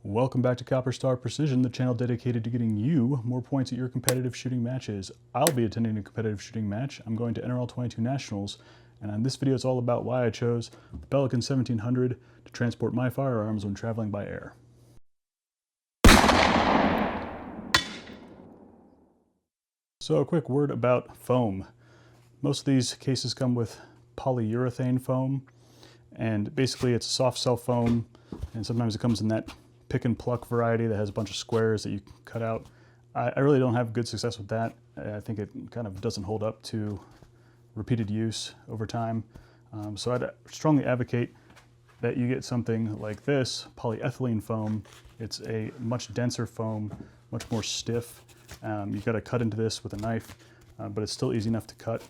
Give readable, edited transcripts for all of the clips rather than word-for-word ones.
Welcome back to Copper Star Precision, the channel dedicated to getting you more points at your competitive shooting matches. I'll be attending a competitive shooting match. I'm going to NRL 22 Nationals, and on this video it's all about why I chose the Pelican 1700 to transport my firearms when traveling by air. So a quick word about foam. Most of these cases come with polyurethane foam, and basically it's a soft cell foam, and sometimes it comes in that pick and pluck variety that has a bunch of squares that you can cut out. I really don't have good success with that. I think it kind of doesn't hold up to repeated use over time. So I'd strongly advocate that you get something like this, polyethylene foam. It's a much denser foam, much more stiff. You've got to cut into this with a knife, but it's still easy enough to cut.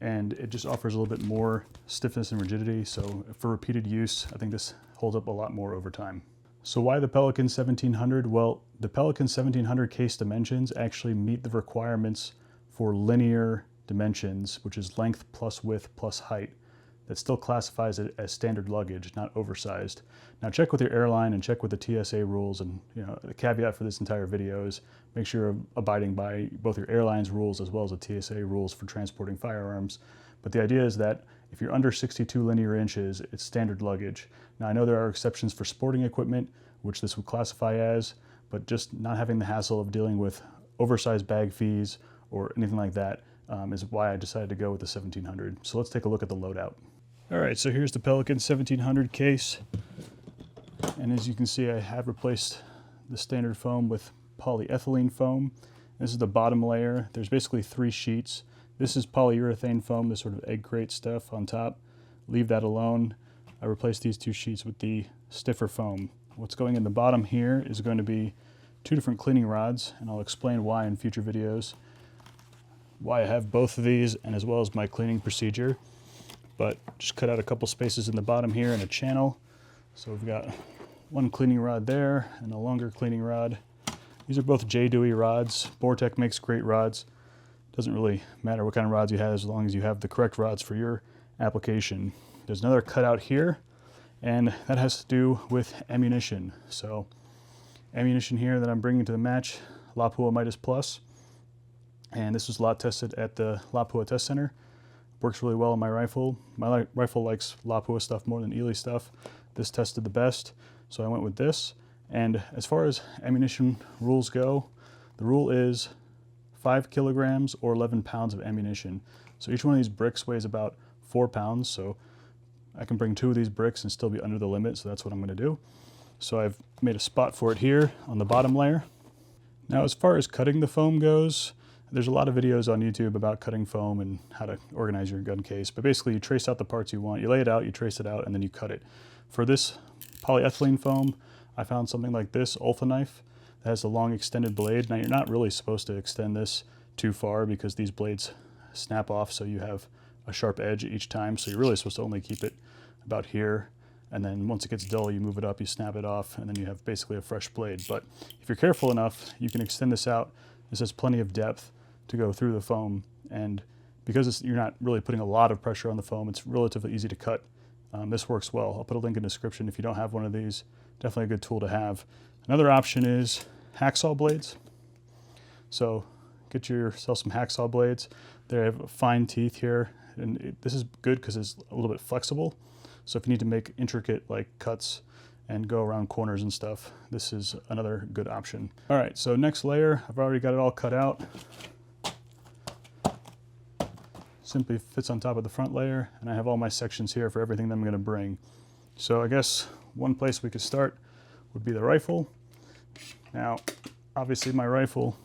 And it just offers a little bit more stiffness and rigidity. So for repeated use, I think this holds up a lot more over time. So why the Pelican 1700? Well, the Pelican 1700 case dimensions actually meet the requirements for linear dimensions, which is length plus width plus height. That still classifies it as standard luggage, not oversized. Now check with your airline and check with the TSA rules, and the caveat for this entire video is make sure you're abiding by both your airline's rules as well as the TSA rules for transporting firearms. But the idea is that if you're under 62 linear inches, it's standard luggage. Now I know there are exceptions for sporting equipment, which this would classify as, but just not having the hassle of dealing with oversized bag fees or anything like that is why I decided to go with the 1700. So let's take a look at the loadout. All right, so here's the Pelican 1700 case. And as you can see, I have replaced the standard foam with polyethylene foam. This is the bottom layer. There's basically 3 sheets. This is polyurethane foam, this sort of egg crate stuff on top. Leave that alone. I replaced these 2 sheets with the stiffer foam. What's going in the bottom here is going to be 2 different cleaning rods, and I'll explain why in future videos, why I have both of these and as well as my cleaning procedure. But just cut out a couple spaces in the bottom here and a channel. So we've got one cleaning rod there and a longer cleaning rod. These are both J. Dewey rods. Bortec makes great rods. Doesn't really matter what kind of rods you have as long as you have the correct rods for your application. There's another cutout here, and that has to do with ammunition. So ammunition here that I'm bringing to the match, Lapua Midas Plus, and this was lot tested at the Lapua Test Center. Works really well on my rifle. My rifle likes Lapua stuff more than Ely stuff. This tested the best, so I went with this. And as far as ammunition rules go, the rule is 5 kilograms or 11 pounds of ammunition. So each one of these bricks weighs about 4 pounds, so I can bring 2 of these bricks and still be under the limit, so that's what I'm going to do. So I've made a spot for it here on the bottom layer. Now as far as cutting the foam goes, there's a lot of videos on YouTube about cutting foam and how to organize your gun case, but basically you trace out the parts you want, you lay it out, you trace it out, and then you cut it. For this polyethylene foam, I found something like this Olfa knife that has a long extended blade. Now you're not really supposed to extend this too far because these blades snap off, so you have a sharp edge each time, so you're really supposed to only keep it about here, and then once it gets dull you move it up, you snap it off, and then you have basically a fresh blade. But if you're careful enough, you can extend this out. This has plenty of depth to go through the foam, and because you're not really putting a lot of pressure on the foam, it's relatively easy to cut. This works well. I'll put a link in the description if you don't have one of these. Definitely a good tool to have. Another option is hacksaw blades. So get yourself some hacksaw blades. They have fine teeth here, and this is good because it's a little bit flexible. So if you need to make intricate cuts and go around corners and stuff, this is another good option. All right, so next layer, I've already got it all cut out. Simply fits on top of the front layer, and I have all my sections here for everything that I'm gonna bring. So I guess one place we could start would be the rifle. Now, obviously my rifle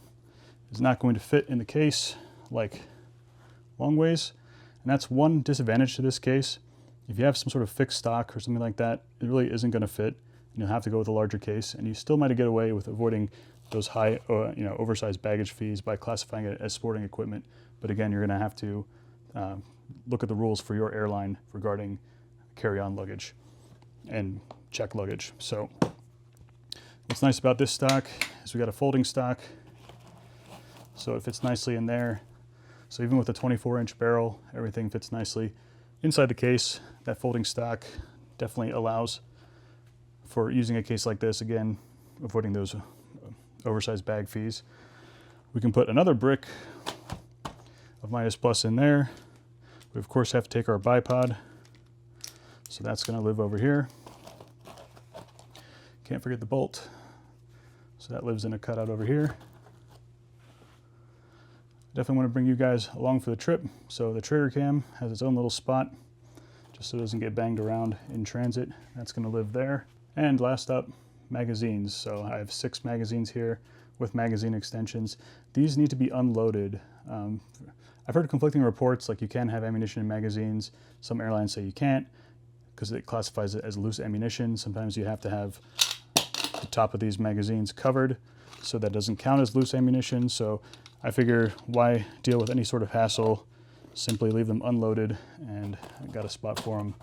is not going to fit in the case like long ways, and that's one disadvantage to this case. If you have some sort of fixed stock or something like that, it really isn't going to fit, and you'll have to go with a larger case, and you still might get away with avoiding those high, oversized baggage fees by classifying it as sporting equipment. But again, you're going to have to look at the rules for your airline regarding carry-on luggage and check luggage. So what's nice about this stock is we got a folding stock, so it fits nicely in there. So even with a 24-inch barrel, everything fits nicely inside the case. That folding stock definitely allows for using a case like this. Again, avoiding those oversized bag fees. We can put another brick of minus plus in there. We of course have to take our bipod, so that's going to live over here. Can't forget the bolt, so that lives in a cutout over here. Definitely want to bring you guys along for the trip. So the trigger cam has its own little spot, just so it doesn't get banged around in transit. That's going to live there. And last up, magazines. So I have 6 magazines here with magazine extensions. These need to be unloaded. I've heard conflicting reports, like you can have ammunition in magazines. Some airlines say you can't because it classifies it as loose ammunition. Sometimes you have to have the top of these magazines covered, so that doesn't count as loose ammunition. So I figure, why deal with any sort of hassle? Simply leave them unloaded, and I got a spot for them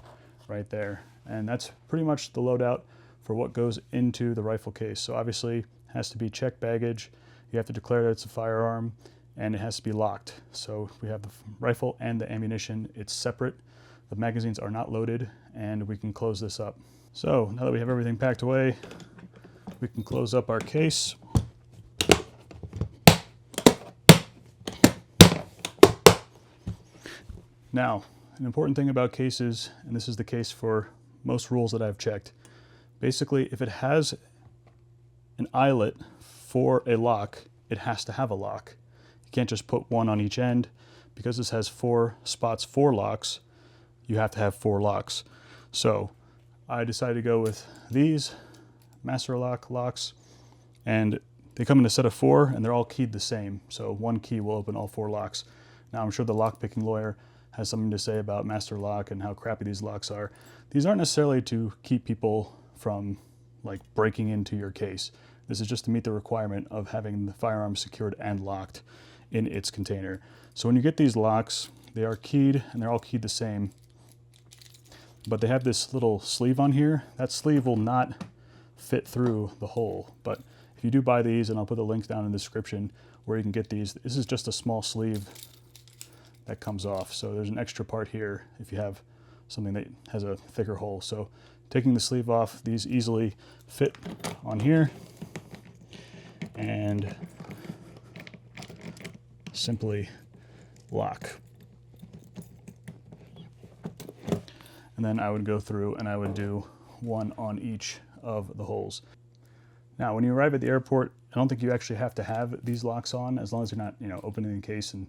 right there. And that's pretty much the loadout for what goes into the rifle case. So obviously it has to be checked baggage. You have to declare that it's a firearm, and it has to be locked. So we have the rifle and the ammunition. It's separate. The magazines are not loaded, and we can close this up. So now that we have everything packed away, we can close up our case. Now, an important thing about cases, and this is the case for most rules that I've checked, basically if it has an eyelet for a lock, it has to have a lock. You can't just put one on each end. Because this has 4 spots for locks, you have to have 4 locks. So I decided to go with these master lock locks, and they come in a set of 4, and they're all keyed the same. So one key will open all 4 locks. Now I'm sure the lock-picking lawyer has something to say about master lock and how crappy these locks are. These aren't necessarily to keep people from like breaking into your case. This is just to meet the requirement of having the firearm secured and locked in its container. So when you get these locks, they are keyed, and they're all keyed the same, but they have this little sleeve on here. That sleeve will not fit through the hole, but if you do buy these, and I'll put the links down in the description where you can get these, this is just a small sleeve that comes off. So there's an extra part here if you have something that has a thicker hole. So taking the sleeve off, these easily fit on here, and simply lock. And then I would go through and I would do one on each of the holes. Now, when you arrive at the airport, I don't think you actually have to have these locks on, as long as you're not, opening the case in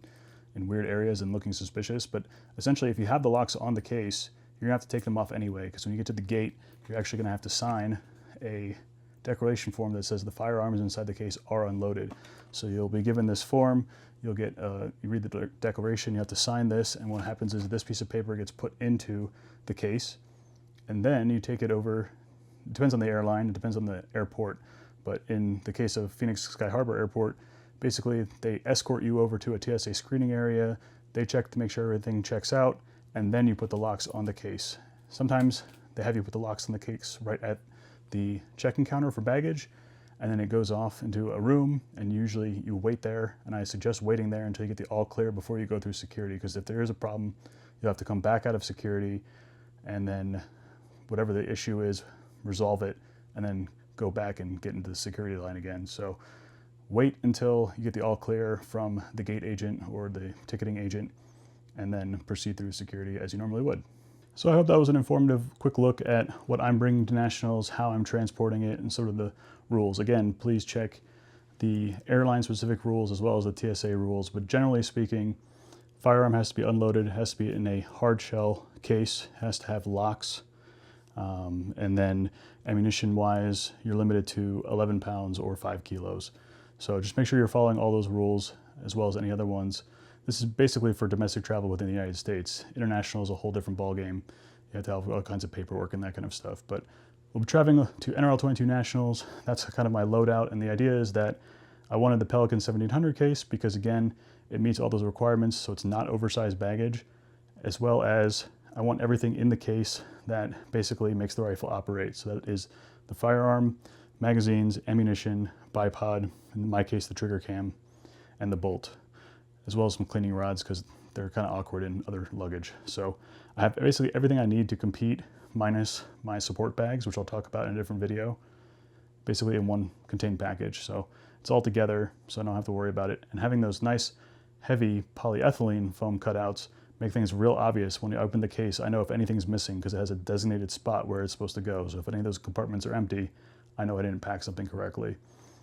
weird areas and looking suspicious. But essentially, if you have the locks on the case, you're gonna have to take them off anyway, because when you get to the gate, you're actually gonna have to sign a declaration form that says the firearms inside the case are unloaded. So you'll be given this form, you'll get, you read the declaration, you have to sign this, and what happens is this piece of paper gets put into the case, and then you take it over. It depends on the airline, it depends on the airport, but in the case of Phoenix Sky Harbor Airport, basically they escort you over to a TSA screening area, they check to make sure everything checks out, and then you put the locks on the case. Sometimes they have you put the locks on the case right at the check-in counter for baggage, and then it goes off into a room, and usually you wait there, and I suggest waiting there until you get the all clear before you go through security, because if there is a problem, you'll have to come back out of security, and then whatever the issue is, resolve it, and then go back and get into the security line again. So wait until you get the all clear from the gate agent or the ticketing agent, and then proceed through security as you normally would. So I hope that was an informative, quick look at what I'm bringing to nationals, how I'm transporting it, and sort of the rules. Again, please check the airline-specific rules as well as the TSA rules, but generally speaking, firearm has to be unloaded, it has to be in a hard shell case, has to have locks, and then ammunition-wise, you're limited to 11 pounds or 5 kilos. So just make sure you're following all those rules as well as any other ones. This is basically for domestic travel within the United States. International is a whole different ballgame. You have to have all kinds of paperwork and that kind of stuff. But we'll be traveling to NRL 22 Nationals. That's kind of my loadout. And the idea is that I wanted the Pelican 1700 case because, again, it meets all those requirements, so it's not oversized baggage, as well as I want everything in the case that basically makes the rifle operate. So that is the firearm, magazines, ammunition, bipod, in my case the trigger cam, and the bolt, as well as some cleaning rods because they're kind of awkward in other luggage. So I have basically everything I need to compete minus my support bags, which I'll talk about in a different video. basically in one contained package. So it's all together, so I don't have to worry about it. And having those nice heavy polyethylene foam cutouts make things real obvious. When you open the case, I know if anything's missing because it has a designated spot where it's supposed to go. So if any of those compartments are empty, I know I didn't pack something correctly.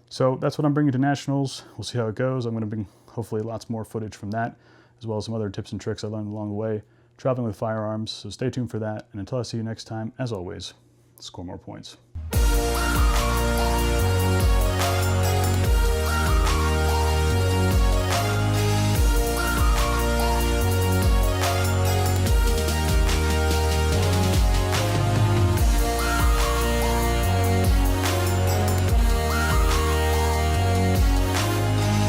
So that's what I'm bringing to Nationals. We'll see how it goes. I'm going to bring hopefully lots more footage from that, as well as some other tips and tricks I learned along the way traveling with firearms. So stay tuned for that. And until I see you next time, as always, score more points.